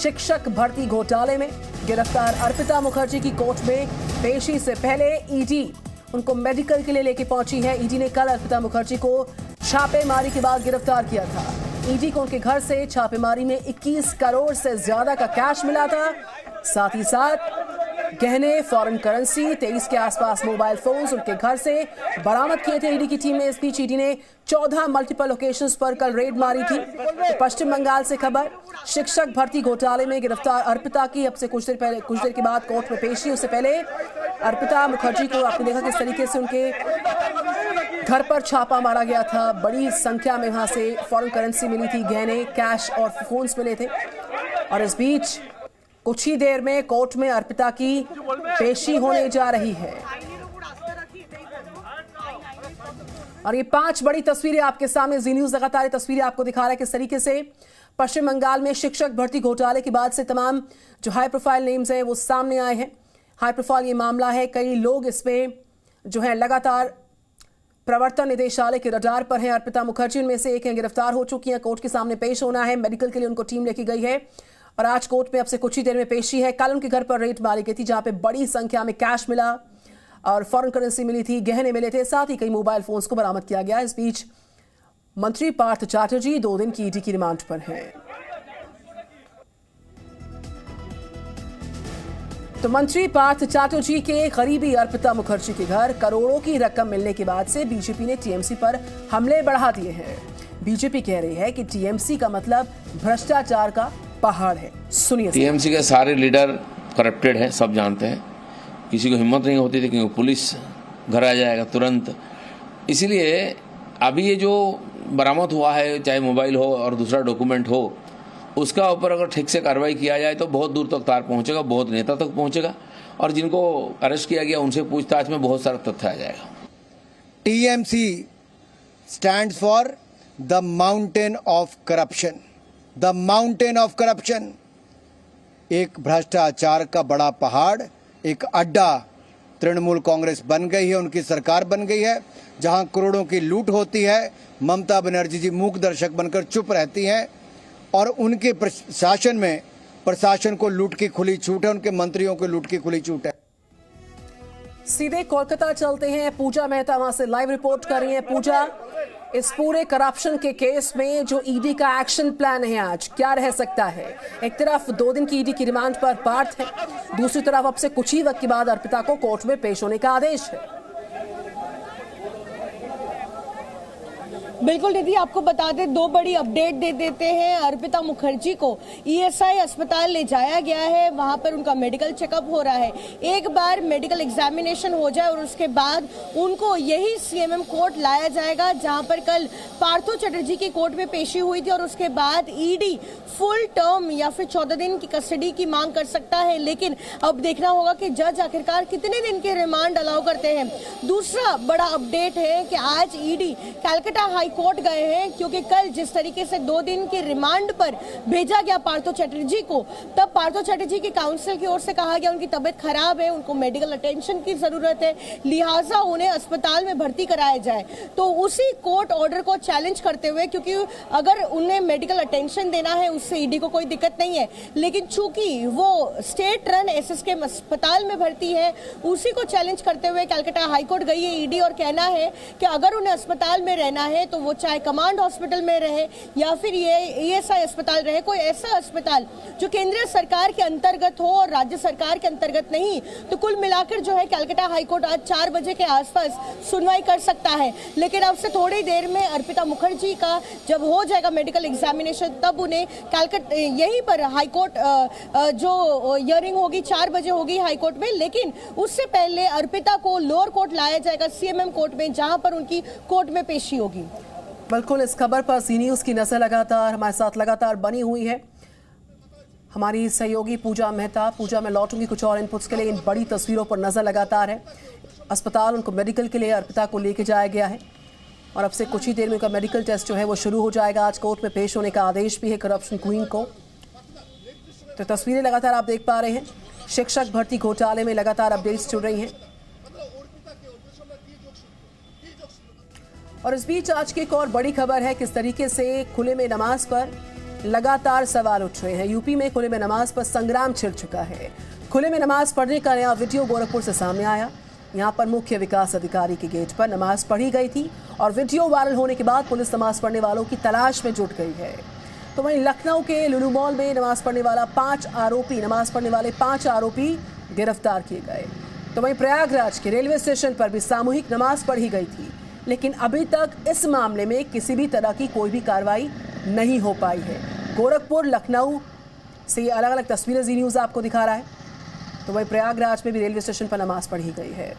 शिक्षक भर्ती घोटाले में गिरफ्तार अर्पिता मुखर्जी की कोर्ट में पेशी से पहले ईडी उनको मेडिकल के लिए लेके पहुंची है। ईडी ने कल अर्पिता मुखर्जी को छापेमारी के बाद गिरफ्तार किया था। ईडी को उनके घर से छापेमारी में 21 करोड़ से ज्यादा का कैश मिला था। साथ ही साथ गहने, फॉरेन करेंसी, 23 के आसपास मोबाइल फोन्स उनके घर से बरामद किए थे ईडी की टीम ने। इस बीच ईडी ने 14 मल्टीपल लोकेशंस पर कल रेड मारी थी। तो पश्चिम बंगाल से खबर, शिक्षक भर्ती घोटाले में गिरफ्तार अर्पिता की अब से कुछ देर के बाद कोर्ट में पेशी। उससे पहले अर्पिता मुखर्जी को आपने देखा किस तरीके से उनके घर पर छापा मारा गया था। बड़ी संख्या में वहां से फॉरेन करेंसी मिली थी, गहने, कैश और फोन्स मिले थे। और इस बीच कुछ ही देर में कोर्ट में अर्पिता की पेशी होने जा रही है। और ये 5 बड़ी तस्वीरें आपके सामने, जी न्यूज़ लगातार तस्वीरें आपको दिखा रहा है किस तरीके से पश्चिम बंगाल में शिक्षक भर्ती घोटाले के बाद से तमाम जो हाई प्रोफाइल नेम्स हैं वो सामने आए हैं। हाई प्रोफाइल ये मामला है, कई लोग इसमें जो है लगातार प्रवर्तन निदेशालय के रडार पर हैं। अर्पिता मुखर्जी उनमें से एक हैं, गिरफ्तार हो चुकी हैं, कोर्ट के सामने पेश होना है। मेडिकल के लिए उनको टीम लेके गई है और आज कोर्ट में अब से कुछ ही देर में पेशी है। कल उनके घर पर रेड मारी गई थी जहां पे बड़ी संख्या में कैश मिला और फॉरेन करेंसी मिली थी, गहने मिले थे, साथ ही कई मोबाइल फोन्स को बरामद किया गया। इस बीच मंत्री पार्थ चैटर्जी 2 दिन की ईडी की रिमांड पर हैं। तो मंत्री पार्थ चैटर्जी के करीबी अर्पिता मुखर्जी के घर करोड़ों की रकम मिलने के बाद से बीजेपी ने टीएमसी पर हमले बढ़ा दिए हैं। बीजेपी कह रही है कि टीएमसी का मतलब भ्रष्टाचार का पहाड़ है। सुनिए। टीएमसी के सारे लीडर करप्टेड हैं, सब जानते हैं। किसी को हिम्मत नहीं होती थी क्योंकि पुलिस घर आ जाएगा तुरंत। इसीलिए अभी ये जो बरामद हुआ है, चाहे मोबाइल हो और दूसरा डॉक्यूमेंट हो, उसका ऊपर अगर ठीक से कार्रवाई किया जाए तो बहुत दूर तक तार पहुंचेगा, बहुत नेता तक पहुंचेगा और जिनको अरेस्ट किया गया उनसे पूछताछ में बहुत सारा तथ्य आ जाएगा। TMC stands for the mountain of corruption. The mountain of corruption, एक भ्रष्टाचार का बड़ा पहाड़, एक अड्डा तृणमूल कांग्रेस बन गई है, उनकी सरकार बन गई है, जहां करोड़ों की लूट होती है। ममता बनर्जी जी मूक दर्शक बनकर चुप रहती हैं और उनके प्रशासन में प्रशासन को लूट की खुली छूट है, उनके मंत्रियों को लूट की खुली छूट है। सीधे कोलकाता चलते हैं, पूजा मेहता वहां से लाइव रिपोर्ट कर रही है। पूजा, इस पूरे करप्शन के केस में जो ईडी का एक्शन प्लान है आज क्या रह सकता है? एक तरफ 2 दिन की ईडी की रिमांड पर पार्थ है, दूसरी तरफ अब से कुछ ही वक्त के बाद अर्पिता को कोर्ट में पेश होने का आदेश है। बिल्कुल दीदी, आपको बता दें 2 बड़ी अपडेट दे देते हैं। अर्पिता मुखर्जी को ईएसआई अस्पताल ले जाया गया है, वहां पर उनका मेडिकल चेकअप हो रहा है। एक बार मेडिकल एग्जामिनेशन हो जाए और उसके बाद उनको यही सीएमएम कोर्ट लाया जाएगा जहां पर कल पार्थो चैटर्जी की कोर्ट में पेशी हुई थी और उसके बाद ईडी फुल टर्म या फिर 14 दिन की कस्टडी की मांग कर सकता है। लेकिन अब देखना होगा कि जज आखिरकार कितने दिन के रिमांड अलाउ करते हैं। दूसरा बड़ा अपडेट है कि आज ईडी कलकत्ता हाई कोर्ट गए हैं क्योंकि कल जिस तरीके से 2 दिन के रिमांड पर भेजा गया पार्थो चैटर्जी को, तब पार्थो चैटर्जी की काउंसिल की ओर से कहा गया उनकी तबीयत खराब है, उनको मेडिकल अटेंशन की जरूरत है, लिहाजा उन्हें अस्पताल में भर्ती कराया जाए। तो उसी कोर्ट ऑर्डर को चैलेंज करते हुए, क्योंकि अगर उन्हें मेडिकल अटेंशन देना है उससे ईडी को कोई दिक्कत नहीं है, लेकिन चूंकि वो स्टेट रन एसएसकेएम अस्पताल में भर्ती है, उसी को चैलेंज करते हुए कलकत्ता हाईकोर्ट गई है ईडी और कहना है कि अगर उन्हें अस्पताल में रहना है तो वो चाहे कमांड हॉस्पिटल में रहे या फिर ये ईएसआई अस्पताल रहे, कोई ऐसा अस्पताल जो केंद्रीय सरकार के अंतर्गत हो और राज्य सरकार के अंतर्गत नहीं। तो कुल मिलाकर जो है कलकत्ता हाईकोर्ट आज 4 बजे के आसपास सुनवाई कर सकता है। लेकिन अब से थोड़ी देर में अर्पिता मुखर्जी का जब हो जाएगा मेडिकल एग्जामिनेशन, तब उन्हें कलकत्ता यहीं पर हाईकोर्ट जो हियरिंग होगी 4 बजे होगी हाईकोर्ट में। लेकिन उससे पहले अर्पिता को लोअर कोर्ट लाया जाएगा सीएमएम कोर्ट में, जहां पर उनकी कोर्ट में पेशी होगी। बिल्कुल, इस खबर पर जी न्यूज़ की नजर लगातार हमारे साथ लगातार बनी हुई है। हमारी सहयोगी पूजा मेहता। पूजा, मैं लौटूंगी कुछ और इनपुट्स के लिए। इन बड़ी तस्वीरों पर नजर लगातार है। अस्पताल उनको मेडिकल के लिए अर्पिता को लेके जाया गया है और अब से कुछ ही देर में उनका मेडिकल टेस्ट जो है वो शुरू हो जाएगा। आज कोर्ट में पेश होने का आदेश भी है करप्शन क्वीन को। तो तस्वीरें लगातार आप देख पा रहे हैं, शिक्षक भर्ती घोटाले में लगातार अपडेट्स चल रही हैं। और इस बीच आज की एक और बड़ी खबर है, किस तरीके से खुले में नमाज पर लगातार सवाल उठ रहे हैं। यूपी में खुले में नमाज पर संग्राम छिड़ चुका है। खुले में नमाज पढ़ने का नया वीडियो गोरखपुर से सामने आया। यहां पर मुख्य विकास अधिकारी के गेट पर नमाज पढ़ी गई थी और वीडियो वायरल होने के बाद पुलिस नमाज पढ़ने वालों की तलाश में जुट गई है। तो वहीं लखनऊ के लुलु मॉल में नमाज पढ़ने वाले 5 आरोपी गिरफ्तार किए गए। तो वहीं प्रयागराज के रेलवे स्टेशन पर भी सामूहिक नमाज पढ़ी गई थी, लेकिन अभी तक इस मामले में किसी भी तरह की कोई भी कार्रवाई नहीं हो पाई है। गोरखपुर, लखनऊ से अलग अलग तस्वीरें जी न्यूज़ आपको दिखा रहा है। तो वहीं प्रयागराज में भी रेलवे स्टेशन पर नमाज पढ़ी गई है।